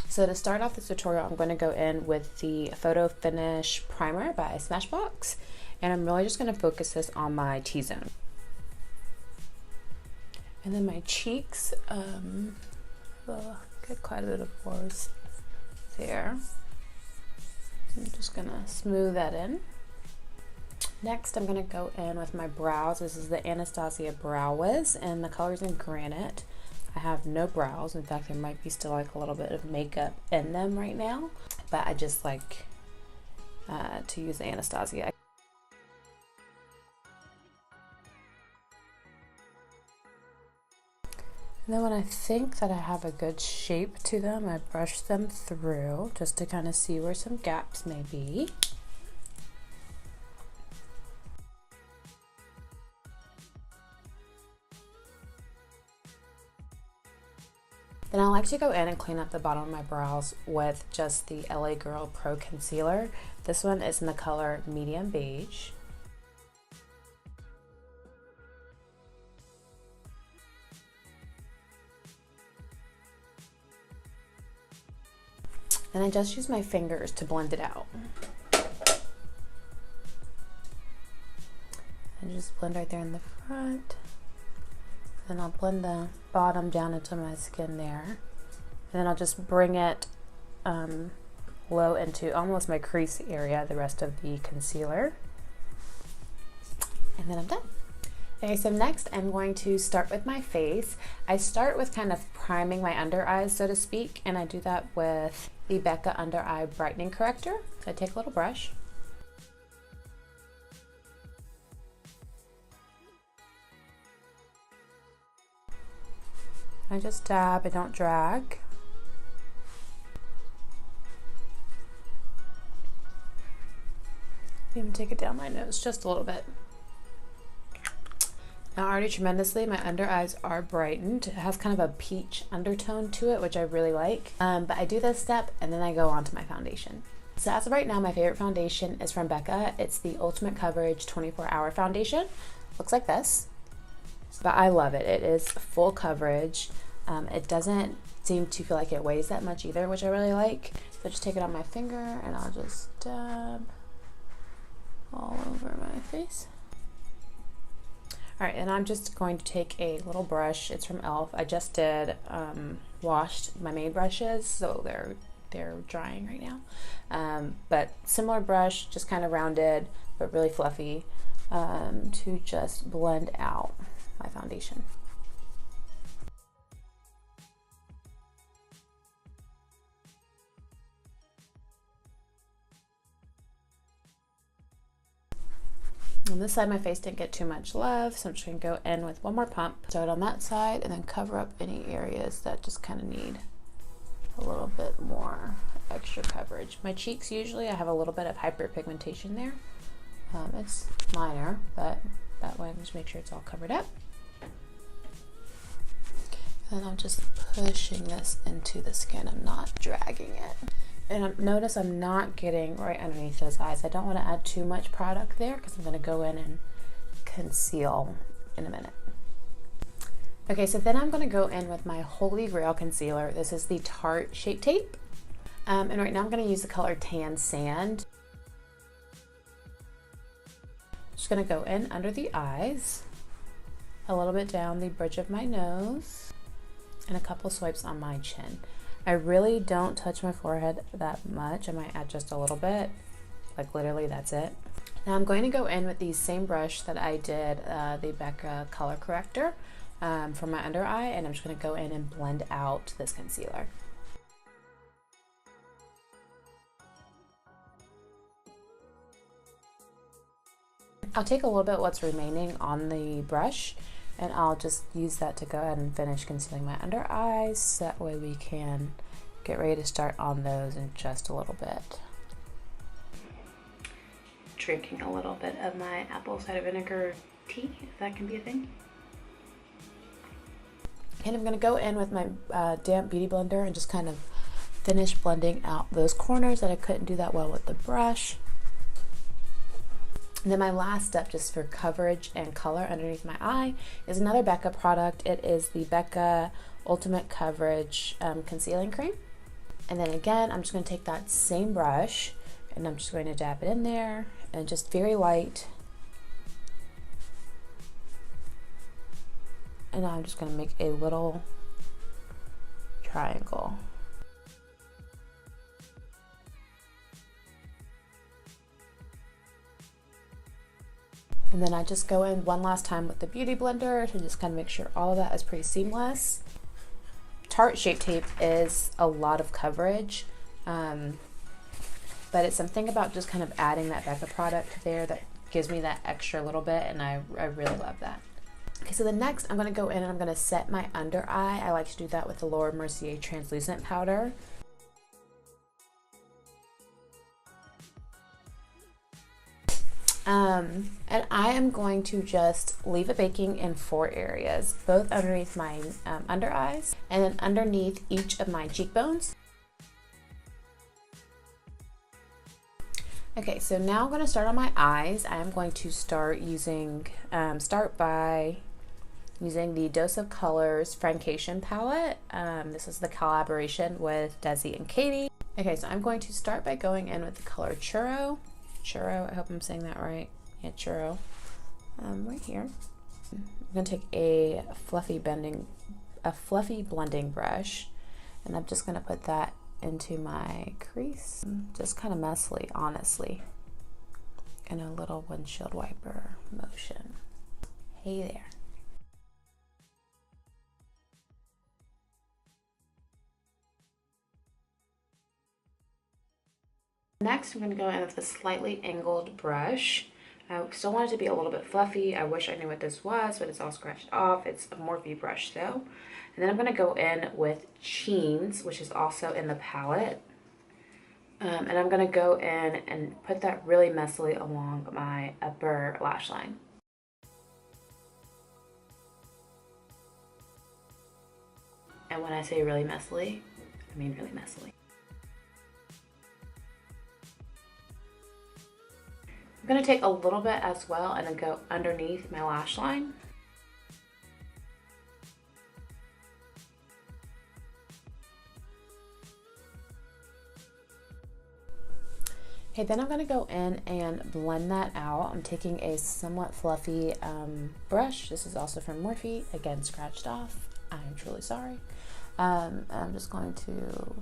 So to start off this tutorial, I'm going to go in with the Photo Finish Primer by Smashbox, and I'm really just going to focus this on my T-zone. And then my cheeks, get quite a bit of pores there. I'm just going to smooth that in. Next, I'm going to go in with my brows. This is the Anastasia Brow Wiz, and the color's in Granite. I have no brows. In fact, there might be still like a little bit of makeup in them right now, but I just like to use the Anastasia. And then when I think that I have a good shape to them, I brush them through just to kind of see where some gaps may be. Then I like to go in and clean up the bottom of my brows with just the LA Girl Pro Concealer. This one is in the color Medium Beige. And I just use my fingers to blend it out. And just blend right there in the front. Then I'll blend the bottom down into my skin there. And then I'll just bring it low into almost my crease area, the rest of the concealer. And then I'm done. Okay, so next I'm going to start with my face. I start with kind of priming my under eyes, so to speak, and I do that with the Becca Under Eye Brightening Corrector. So I take a little brush. I just dab, I don't drag. Even take it down my nose just a little bit. Now already tremendously, my under eyes are brightened. It has kind of a peach undertone to it, which I really like. But I do this step and then I go on to my foundation. So as of right now, my favorite foundation is from Becca. It's the Ultimate Coverage 24-Hour Foundation. Looks like this. But I love it. It is full coverage. It doesn't seem to feel like it weighs that much either, which I really like. So I just take it on my finger and I'll just dab all over my face. All right, and I'm just going to take a little brush. It's from e.l.f. I just did washed my main brushes, so they're drying right now. But similar brush, just kind of rounded, but really fluffy, to just blend out my foundation. On this side, my face didn't get too much love, so I'm just going to go in with one more pump. Start on that side and then cover up any areas that just kind of need a little bit more extra coverage. My cheeks, usually I have a little bit of hyperpigmentation there. It's minor, but that way I'm just make sure it's all covered up. And I'm just pushing this into the skin. I'm not dragging it. And notice I'm not getting right underneath those eyes. I don't want to add too much product there because I'm going to go in and conceal in a minute. Okay, so then I'm going to go in with my Holy Grail concealer. This is the Tarte Shape Tape. And right now I'm going to use the color Tan Sand. Just going to go in under the eyes, a little bit down the bridge of my nose, and a couple swipes on my chin. I really don't touch my forehead that much. I might add just a little bit, like literally that's it. Now I'm going to go in with the same brush that I did the Becca Color Corrector for my under eye, and I'm just going to go in and blend out this concealer. I'll take a little bit what's remaining on the brush and I'll just use that to go ahead and finish concealing my under eyes, so that way we can get ready to start on those in just a little bit. Drinking a little bit of my apple cider vinegar tea, if that can be a thing. And I'm going to go in with my damp beauty blender and just kind of finish blending out those corners that I couldn't do that well with the brush. And then my last step, just for coverage and color underneath my eye, is another Becca product. It is the Becca Ultimate Coverage Concealing Cream. And then again, I'm just going to take that same brush and I'm just going to dab it in there and just very light. And I'm just going to make a little triangle. And then I just go in one last time with the Beauty Blender to just kind of make sure all of that is pretty seamless. Tarte Shape Tape is a lot of coverage, but it's something about just kind of adding that Becca product there that gives me that extra little bit, and I really love that. Okay, so the next I'm going to go in and I'm going to set my under eye. I like to do that with the Laura Mercier translucent powder. And I am going to just leave it baking in 4 areas, both underneath my under eyes and then underneath each of my cheekbones. Okay, so now I'm going to start on my eyes. I am going to start by using the Dose of Colors Friendcation palette. This is the collaboration with Desi and Katy. Okay, so I'm going to start by going in with the color Churro. I hope I'm saying that right. Yeah, Churro. Right here. I'm gonna take a fluffy blending brush, and I'm just gonna put that into my crease, just kind of messily, honestly, in a little windshield wiper motion. Hey there. Next, I'm going to go in with a slightly angled brush. I still want it to be a little bit fluffy. I wish I knew what this was, but it's all scratched off. It's a Morphe brush though. And then I'm going to go in with Cheens, which is also in the palette. And I'm going to go in and put that really messily along my upper lash line. And when I say really messily, I mean really messily. I'm going to take a little bit as well and then go underneath my lash line. Okay, then I'm going to go in and blend that out. I'm taking a somewhat fluffy brush. This is also from Morphe. Again, scratched off. I'm truly sorry. I'm just going to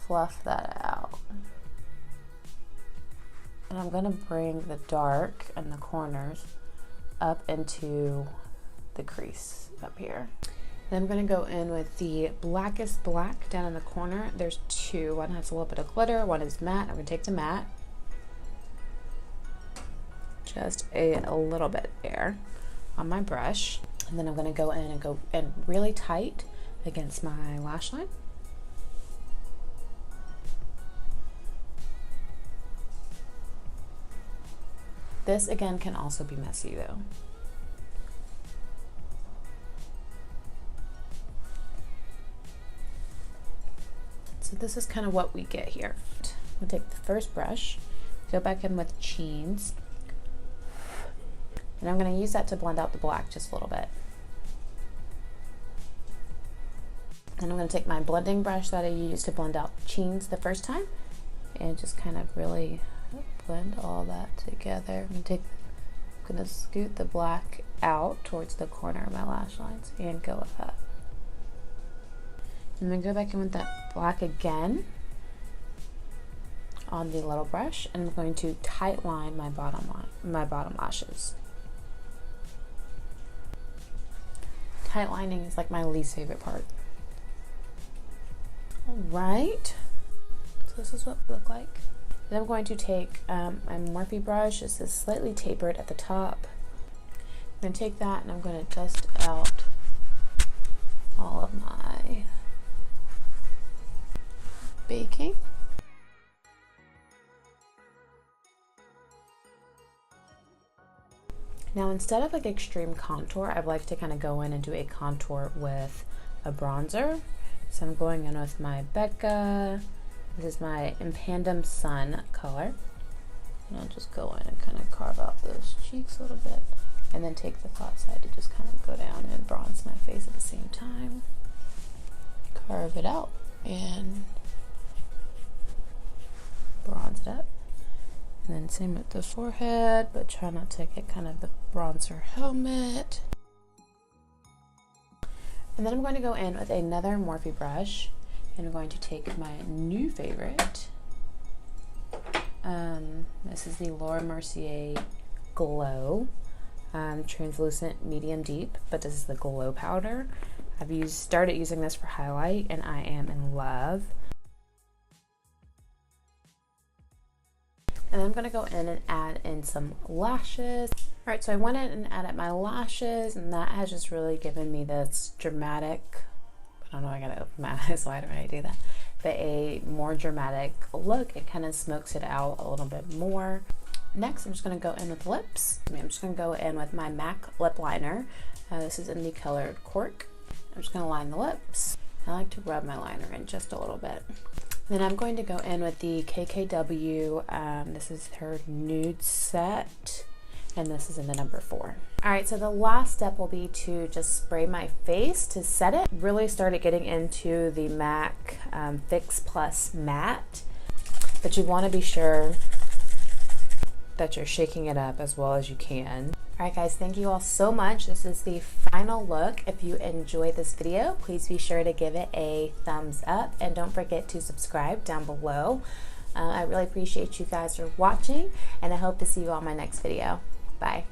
fluff that out. And I'm going to bring the dark and the corners up into the crease up here. Then I'm going to go in with the blackest black down in the corner. There's 2. One has a little bit of glitter, one is matte. I'm going to take the matte. Just a little bit there on my brush. And then I'm going to go in and go in really tight against my lash line. This again can also be messy though. So this is kind of what we get here. We'll take the first brush, go back in with Cheens, and I'm going to use that to blend out the black just a little bit. And I'm going to take my blending brush that I used to blend out Cheens the first time and just kind of really blend all that together. I'm going to scoot the black out towards the corner of my lash lines and go with that. And then go back in with that black again on the little brush, and I'm going to tight line my bottom lashes. Tight lining is like my least favorite part. All right, so this is what it look like. Then I'm going to take my Morphe brush. This is slightly tapered at the top. I'm going to take that and I'm going to dust out all of my baking. Now instead of like extreme contour, I'd like to kind of go in and do a contour with a bronzer. So I'm going in with my Becca. This is my Impandum Sun color. And I'll just go in and kind of carve out those cheeks a little bit. And then take the flat side to just kind of go down and bronze my face at the same time. Carve it out. and bronze it up. And then same with the forehead, but try not to get kind of the bronzer helmet. And then I'm going to go in with another Morphe brush, and I'm going to take my new favorite. This is the Laura Mercier Glow translucent medium deep, but this is the glow powder. I've started using this for highlight, and I am in love. And then I'm going to go in and add in some lashes. All right, so I went in and added my lashes, and that has just really given me this dramatic, I don't know, I gotta open my eyes wide when I do that, but a more dramatic look. It kind of smokes it out a little bit more. Next, I'm just going to go in with lips. I'm just going to go in with my MAC lip liner. This is in the color Cork. I'm just going to line the lips. I like to rub my liner in just a little bit. Then I'm going to go in with the KKW. This is her nude set, and this is in the number 4. All right, so the last step will be to just spray my face to set it. Really started getting into the MAC Fix Plus Matte, but you want to be sure that you're shaking it up as well as you can. All right guys, thank you all so much. This is the final look. If you enjoyed this video, please be sure to give it a thumbs up, and don't forget to subscribe down below. I really appreciate you guys for watching, and I hope to see you on my next video. Bye.